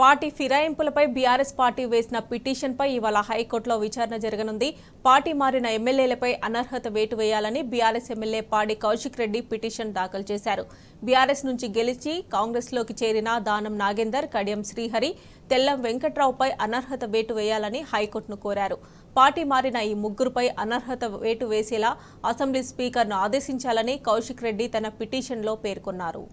Party ఫిరాయింపులపై BRS party వేసిన పిటిషన్పై ఇవాళ హైకోర్టులో విచారణ జరగనుంది. పార్టీ మారిన ఎమ్మెల్యేలపై అనర్హత వేటు వేయాలని బీఆర్ఎస్ ఎమ్మెల్యే పాడి కౌశిక్ రెడ్డి పిటిషన్ దాఖలు చేశారు. బీఆర్ఎస్ నుంచి గెలిచి కాంగ్రెస్లోకి చేరిన దానం నాగేందర్, కడియం శ్రీహరి, తెల్లం వెంకట్రావుపై అనర్హత వేటు వేయాలని హైకోర్టును కోరారు. పార్టీ మారిన ఈ ముగ్గురుపై అనర్హత వేటు వేసేలా అసెంబ్లీ స్పీకర్ను ఆదేశించాలని కౌశిక్ రెడ్డి తన పిటిషన్లో పేర్కొన్నారు.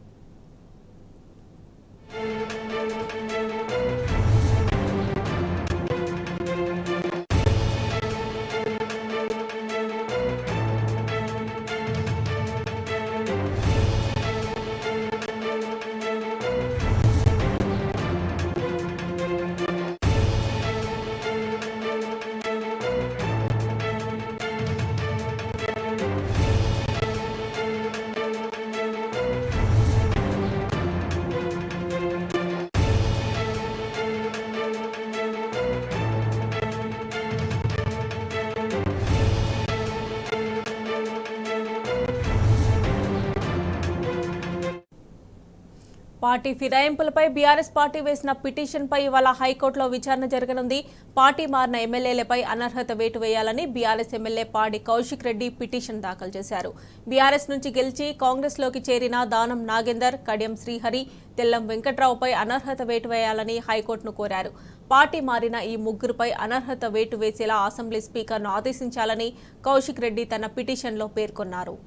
పార్టీ ఫిరాయింపులపై బీఆర్ఎస్ పార్టీ వేసిన పిటిషన్పై ఇవాళ హైకోర్టులో విచారణ జరగనుంది. పార్టీ మారిన ఎమ్మెల్యేలపై అనర్హత వేటు వేయాలని బీఆర్ఎస్ ఎమ్మెల్యే పాడి కౌశిక్ రెడ్డి పిటిషన్ దాఖలు చేశారు. బీఆర్ఎస్ నుంచి గెలిచి కాంగ్రెస్లోకి చేరిన దానం నాగేందర్, కడియం శ్రీహరి, తెల్లం వెంకట్రావుపై అనర్హత వేటు వేయాలని హైకోర్టును కోరారు. పార్టీ మారిన ఈ ముగ్గురుపై అనర్హత వేటు వేసేలా అసెంబ్లీ స్పీకర్ను ఆదేశించాలని కౌశిక్ రెడ్డి తన పిటిషన్లో పేర్కొన్నారు.